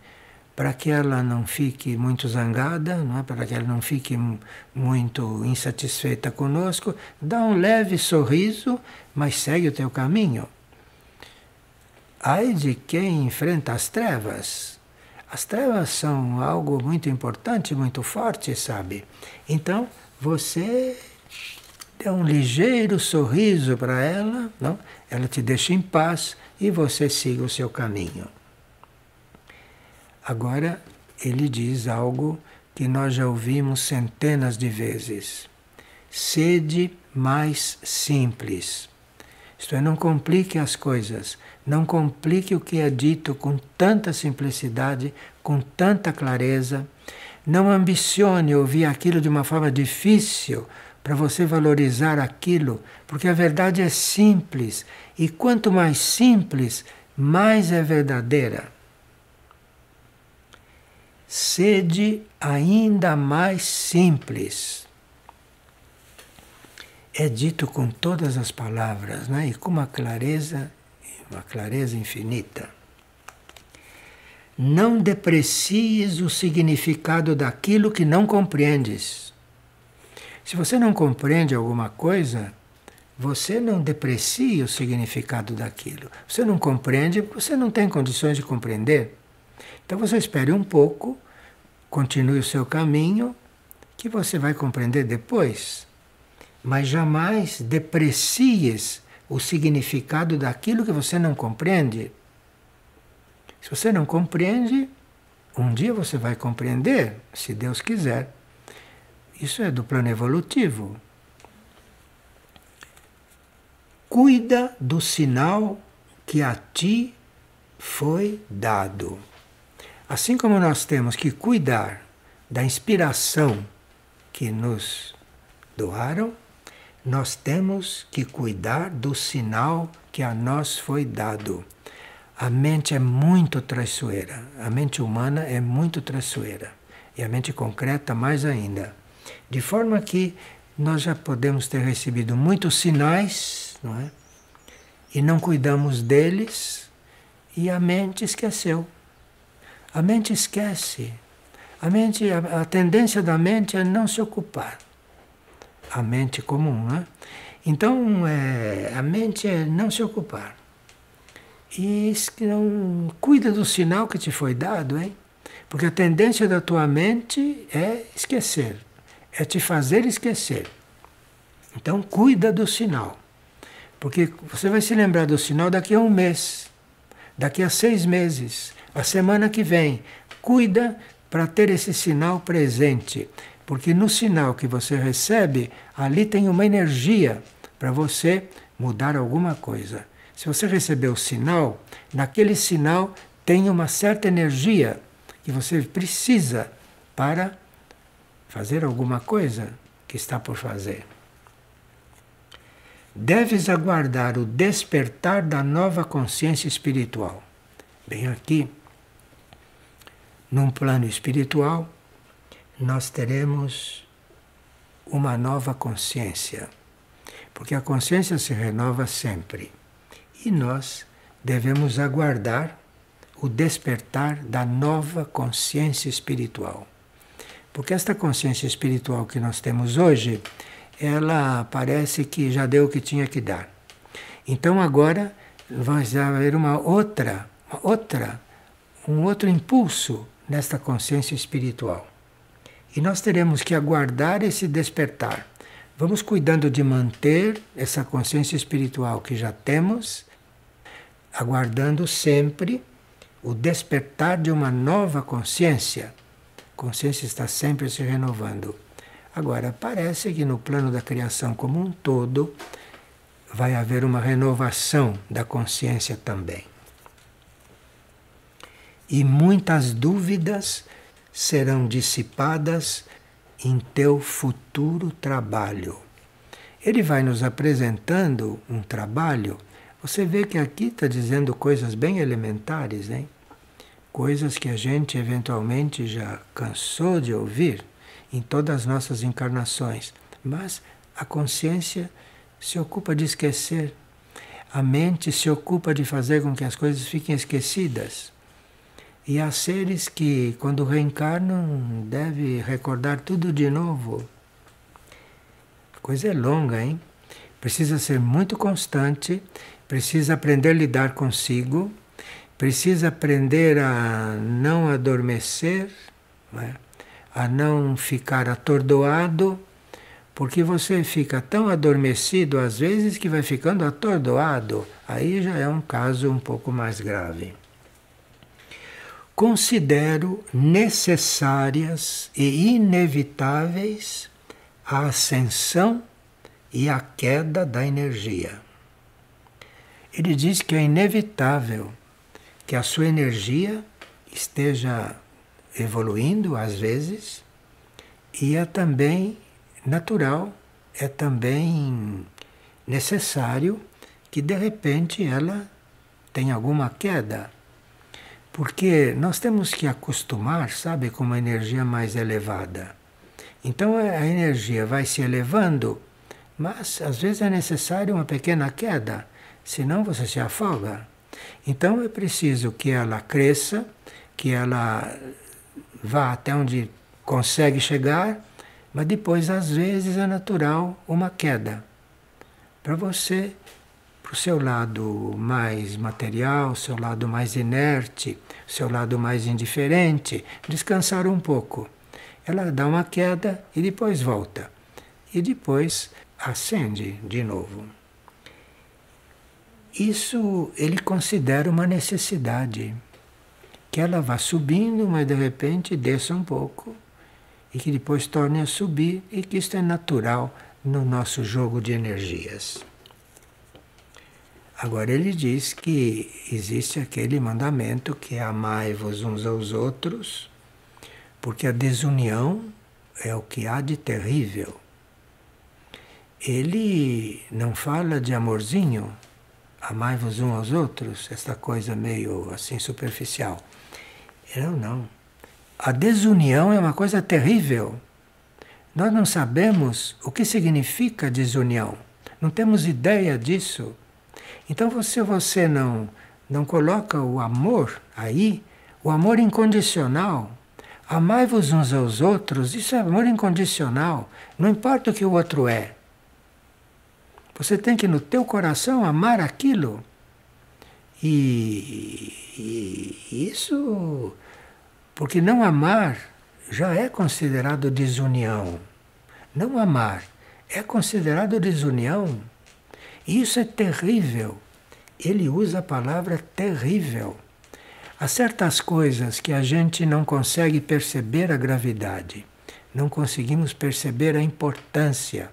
para que ela não fique muito zangada, não é? Para que ela não fique muito insatisfeita conosco. Dá um leve sorriso, mas segue o teu caminho. Ai de quem enfrenta as trevas. As trevas são algo muito importante, muito forte, sabe? Então, você dê um ligeiro sorriso para ela, não? Ela te deixa em paz e você siga o seu caminho. Agora, ele diz algo que nós já ouvimos centenas de vezes. Sede mais simples. Isto é, não complique as coisas. Não complique o que é dito com tanta simplicidade com tanta clareza. Não ambicione ouvir aquilo de uma forma difícil para você valorizar aquilo, porque a verdade é simples, e quanto mais simples, mais é verdadeira. Sede ainda mais simples. É dito com todas as palavras, né? E com uma clareza infinita. Não deprecies o significado daquilo que não compreendes. Se você não compreende alguma coisa, você não deprecia o significado daquilo. Você não compreende porque você não tem condições de compreender. Então você espere um pouco, continue o seu caminho, que você vai compreender depois. Mas jamais deprecies o significado daquilo que você não compreende. Se você não compreende, um dia você vai compreender, se Deus quiser. Isso é do plano evolutivo. Cuida do sinal que a ti foi dado. Assim como nós temos que cuidar da inspiração que nos doaram, nós temos que cuidar do sinal que a nós foi dado. A mente é muito traiçoeira, a mente humana é muito traiçoeira, e a mente concreta mais ainda. De forma que nós já podemos ter recebido muitos sinais, não é? E não cuidamos deles, e a mente esqueceu. A mente esquece. A tendência da mente é não se ocupar. A mente comum, né? Então, a mente é não se ocupar. E não cuida do sinal que te foi dado, hein? Porque a tendência da tua mente é esquecer, é te fazer esquecer. Então cuida do sinal, porque você vai se lembrar do sinal daqui a um mês, daqui a 6 meses, a semana que vem. Cuida para ter esse sinal presente, porque no sinal que você recebe, ali tem uma energia para você mudar alguma coisa. Se você recebeu o sinal, naquele sinal tem uma certa energia que você precisa para fazer alguma coisa que está por fazer. Deves aguardar o despertar da nova consciência espiritual. Bem, aqui, num plano espiritual, nós teremos uma nova consciência, porque a consciência se renova sempre. E nós devemos aguardar o despertar da nova consciência espiritual. Porque esta consciência espiritual que nós temos hoje, ela parece que já deu o que tinha que dar. Então agora vai haver um outro impulso nesta consciência espiritual. E nós teremos que aguardar esse despertar. Vamos cuidando de manter essa consciência espiritual que já temos, aguardando sempre o despertar de uma nova consciência. A consciência está sempre se renovando. Agora, parece que no plano da criação como um todo, vai haver uma renovação da consciência também. E muitas dúvidas serão dissipadas em teu futuro trabalho. Ele vai nos apresentando um trabalho. Você vê que aqui está dizendo coisas bem elementares, hein? Coisas que a gente eventualmente já cansou de ouvir em todas as nossas encarnações. Mas a consciência se ocupa de esquecer. A mente se ocupa de fazer com que as coisas fiquem esquecidas. E há seres que, quando reencarnam, devem recordar tudo de novo. A coisa é longa, hein? Precisa ser muito constante, precisa aprender a lidar consigo, precisa aprender a não adormecer, né? A não ficar atordoado, porque você fica tão adormecido às vezes que vai ficando atordoado. Aí já é um caso um pouco mais grave. Considero necessárias e inevitáveis a ascensão e a queda da energia. Ele diz que é inevitável que a sua energia esteja evoluindo às vezes, e é também natural, é também necessário que de repente ela tenha alguma queda. Porque nós temos que acostumar, sabe, com uma energia mais elevada. Então a energia vai se elevando, mas às vezes é necessário uma pequena queda, senão você se afoga. Então é preciso que ela cresça, que ela vá até onde consegue chegar, mas depois às vezes é natural uma queda. Para você, para o seu lado mais material, seu lado mais inerte, seu lado mais indiferente, descansar um pouco. Ela dá uma queda e depois volta. E depois acende de novo. Isso ele considera uma necessidade. Que ela vá subindo, mas de repente desça um pouco. E que depois torne a subir. E que isso é natural no nosso jogo de energias. Agora ele diz que existe aquele mandamento que é amai-vos uns aos outros, porque a desunião é o que há de terrível. Ele não fala de amorzinho, amai-vos uns aos outros, essa coisa meio assim superficial. Não. A desunião é uma coisa terrível. Nós não sabemos o que significa desunião. Não temos ideia disso. Então, se você não coloca o amor aí, o amor incondicional, amai-vos uns aos outros, isso é amor incondicional, não importa o que o outro é. Você tem que no teu coração amar aquilo. E isso, porque não amar já é considerado desunião. Não amar é considerado desunião. Isso é terrível. Ele usa a palavra terrível. Há certas coisas que a gente não consegue perceber a gravidade, não conseguimos perceber a importância.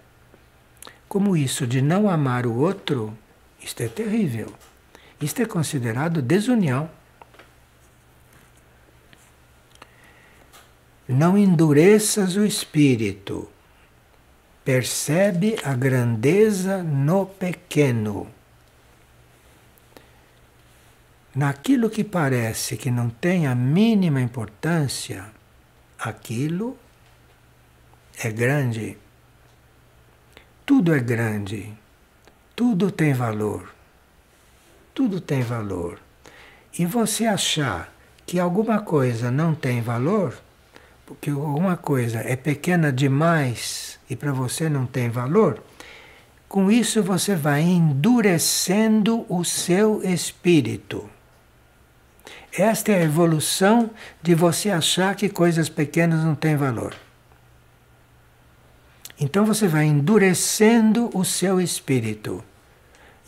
Como isso de não amar o outro, isto é terrível. Isto é considerado desunião. Não endureças o espírito. Percebe a grandeza no pequeno. Naquilo que parece que não tem a mínima importância, aquilo é grande. Tudo é grande. Tudo tem valor. Tudo tem valor. E você achar que alguma coisa não tem valor, porque alguma coisa é pequena demais e para você não tem valor, com isso você vai endurecendo o seu espírito. Esta é a evolução de você achar que coisas pequenas não têm valor. Então você vai endurecendo o seu espírito.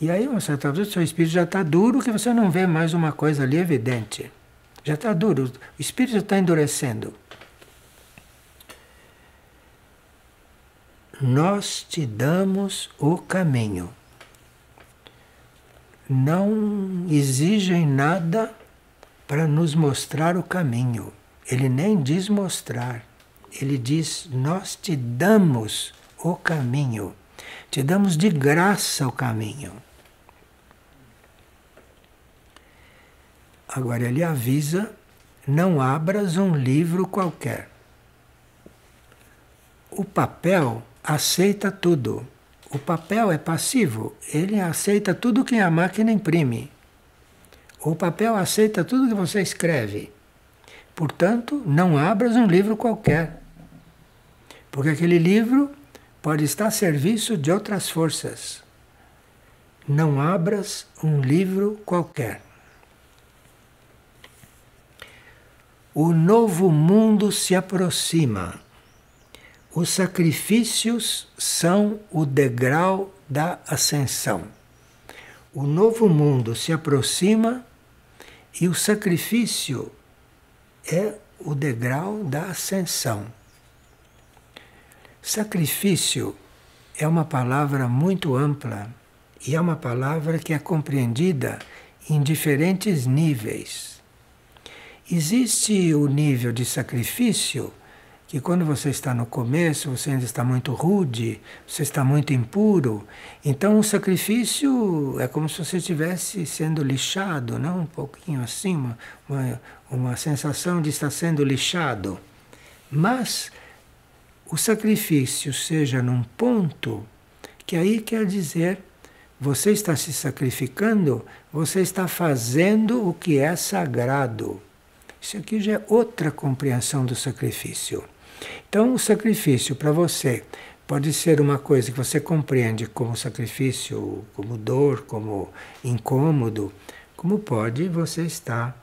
E aí, uma certa vez, o seu espírito já está duro, que você não vê mais uma coisa ali evidente. Já está duro, o espírito está endurecendo. Nós te damos o caminho. Não exigem nada para nos mostrar o caminho. Ele nem diz mostrar. Ele diz, nós te damos o caminho. Te damos de graça o caminho. Agora ele avisa, não abras um livro qualquer. O papel aceita tudo. O papel é passivo, ele aceita tudo que a máquina imprime. O papel aceita tudo que você escreve. Portanto, não abras um livro qualquer. Porque aquele livro pode estar a serviço de outras forças. Não abras um livro qualquer. O novo mundo se aproxima. Os sacrifícios são o degrau da ascensão. O novo mundo se aproxima e o sacrifício é o degrau da ascensão. Sacrifício é uma palavra muito ampla e é uma palavra que é compreendida em diferentes níveis. Existe o nível de sacrifício que quando você está no começo, você ainda está muito rude, você está muito impuro, então o sacrifício é como se você estivesse sendo lixado, não? Um pouquinho assim, uma sensação de estar sendo lixado. Mas o sacrifício seja num ponto que aí quer dizer, você está se sacrificando, você está fazendo o que é sagrado. Isso aqui já é outra compreensão do sacrifício. Então, o sacrifício para você pode ser uma coisa que você compreende como sacrifício, como dor, como incômodo, como pode você está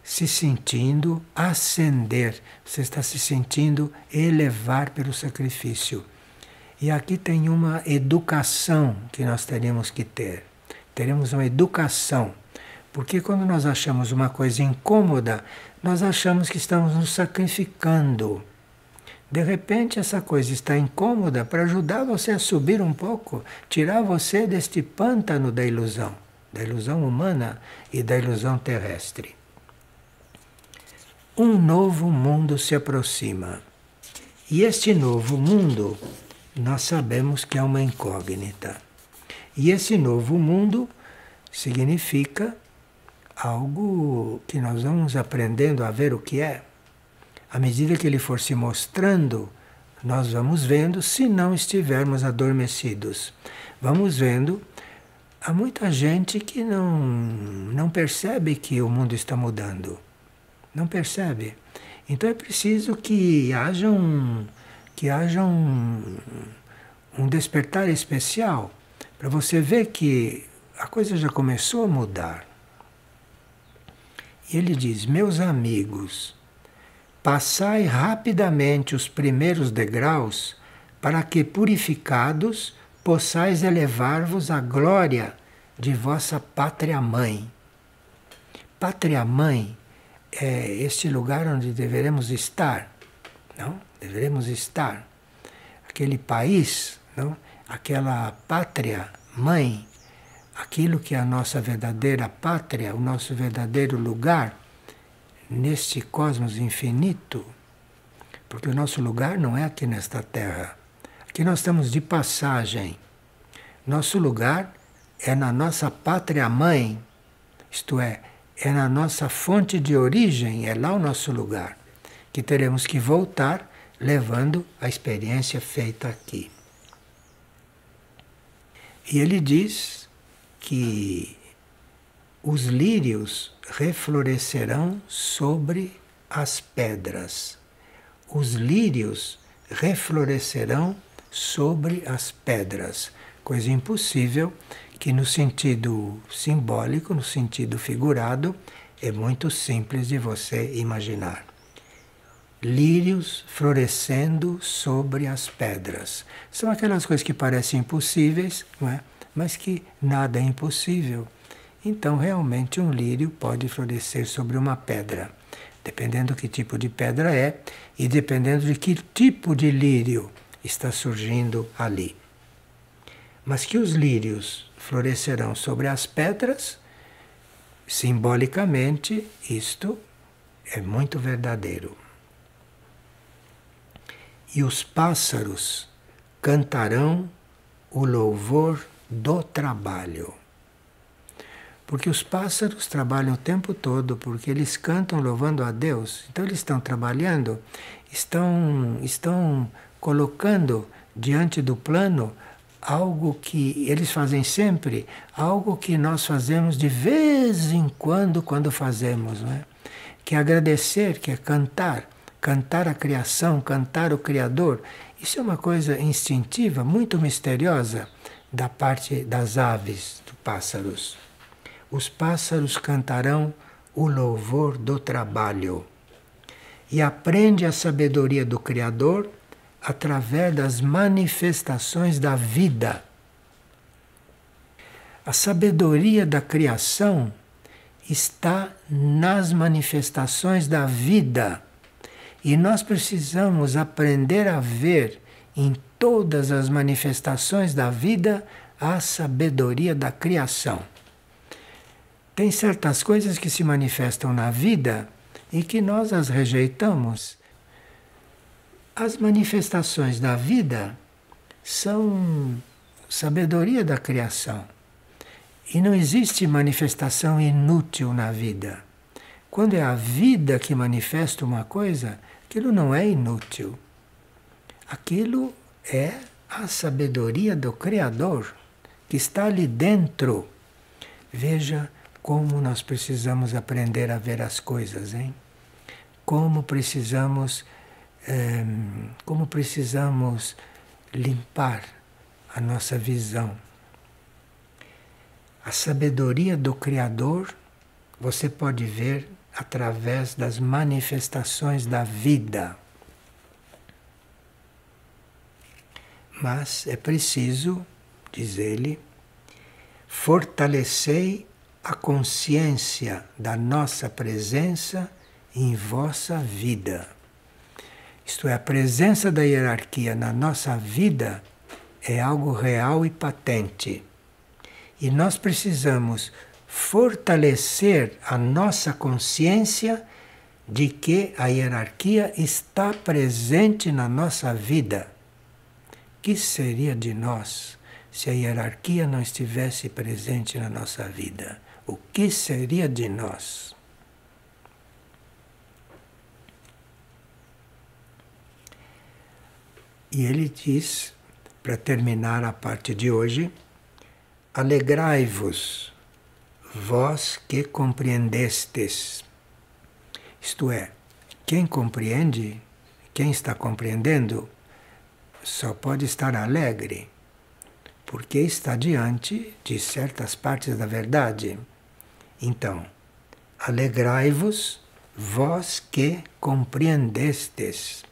se sentindo ascender, você está se sentindo elevar pelo sacrifício. E aqui tem uma educação que nós teríamos que ter. Teremos uma educação. Porque quando nós achamos uma coisa incômoda, nós achamos que estamos nos sacrificando. De repente, essa coisa está incômoda para ajudar você a subir um pouco, tirar você deste pântano da ilusão humana e da ilusão terrestre. Um novo mundo se aproxima. E este novo mundo, nós sabemos que é uma incógnita. E esse novo mundo significa algo que nós vamos aprendendo a ver o que é. À medida que ele for se mostrando, nós vamos vendo, se não estivermos adormecidos. Vamos vendo, há muita gente que não percebe que o mundo está mudando. Não percebe. Então é preciso que haja um despertar especial para você ver que a coisa já começou a mudar. E ele diz: meus amigos, passai rapidamente os primeiros degraus para que, purificados, possais elevar-vos à glória de vossa pátria-mãe. Pátria-mãe é este lugar onde deveremos estar, não? Deveremos estar. Aquele país, não? Aquela pátria-mãe, aquilo que é a nossa verdadeira pátria, o nosso verdadeiro lugar neste cosmos infinito, porque o nosso lugar não é aqui nesta Terra. Aqui nós estamos de passagem. Nosso lugar é na nossa pátria-mãe, isto é na nossa fonte de origem, é lá o nosso lugar, que teremos que voltar levando a experiência feita aqui. E ele diz que os lírios reflorescerão sobre as pedras. Os lírios reflorescerão sobre as pedras. Coisa impossível que no sentido simbólico, no sentido figurado, é muito simples de você imaginar. Lírios florescendo sobre as pedras. São aquelas coisas que parecem impossíveis, não é? Mas que nada é impossível. Então, realmente, um lírio pode florescer sobre uma pedra, dependendo do que tipo de pedra é e dependendo de que tipo de lírio está surgindo ali. Mas que os lírios florescerão sobre as pedras, simbolicamente, isto é muito verdadeiro. E os pássaros cantarão o louvor do trabalho. Porque os pássaros trabalham o tempo todo, porque eles cantam louvando a Deus. Então eles estão trabalhando, estão colocando diante do plano algo que eles fazem sempre, algo que nós fazemos de vez em quando fazemos, não é? Que é agradecer, que é cantar. Cantar a criação, cantar o Criador. Isso é uma coisa instintiva, muito misteriosa da parte das aves, dos pássaros. Os pássaros cantarão o louvor do trabalho. E aprende a sabedoria do Criador através das manifestações da vida. A sabedoria da criação está nas manifestações da vida. E nós precisamos aprender a ver em todas as manifestações da vida a sabedoria da criação. Tem certas coisas que se manifestam na vida e que nós as rejeitamos. As manifestações da vida são sabedoria da criação. E não existe manifestação inútil na vida. Quando é a vida que manifesta uma coisa, aquilo não é inútil. Aquilo é a sabedoria do Criador que está ali dentro. Veja como nós precisamos aprender a ver as coisas, hein? Como precisamos limpar a nossa visão. A sabedoria do Criador você pode ver através das manifestações da vida. Mas é preciso, diz ele, fortalecei a consciência da nossa presença em vossa vida. Isto é, a presença da hierarquia na nossa vida é algo real e patente. E nós precisamos fortalecer a nossa consciência de que a hierarquia está presente na nossa vida. O que seria de nós se a hierarquia não estivesse presente na nossa vida? O que seria de nós? E ele diz, para terminar a parte de hoje, alegrai-vos, vós que compreendestes. Isto é, quem compreende, quem está compreendendo, só pode estar alegre, porque está diante de certas partes da verdade. Então, alegrai-vos, vós que compreendestes.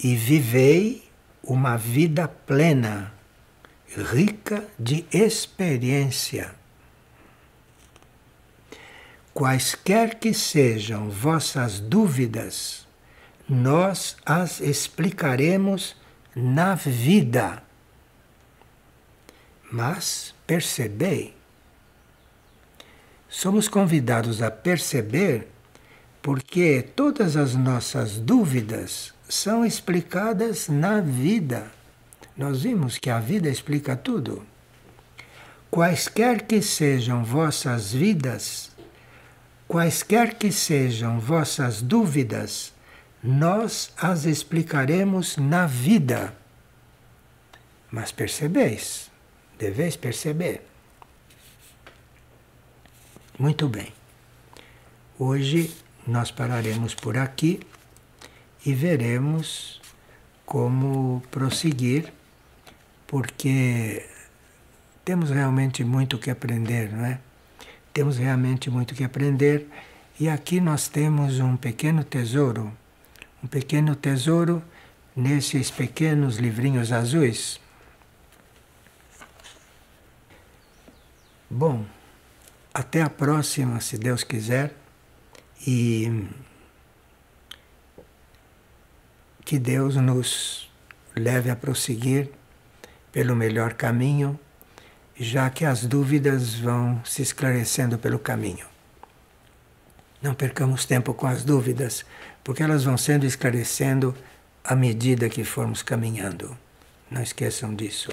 E vivei uma vida plena, rica de experiência. Quaisquer que sejam vossas dúvidas, nós as explicaremos na vida. Mas percebei, somos convidados a perceber porque todas as nossas dúvidas são explicadas na vida. Nós vimos que a vida explica tudo. Quaisquer que sejam vossas vidas, quaisquer que sejam vossas dúvidas, nós as explicaremos na vida. Mas percebeis, deveis perceber. Muito bem. Hoje nós pararemos por aqui e veremos como prosseguir, porque temos realmente muito que aprender, não é? Temos realmente muito que aprender, e aqui nós temos um pequeno tesouro nesses pequenos livrinhos azuis. Bom, até a próxima, se Deus quiser, e que Deus nos leve a prosseguir pelo melhor caminho, já que as dúvidas vão se esclarecendo pelo caminho. Não percamos tempo com as dúvidas, porque elas vão sendo esclarecendo à medida que formos caminhando. Não esqueçam disso.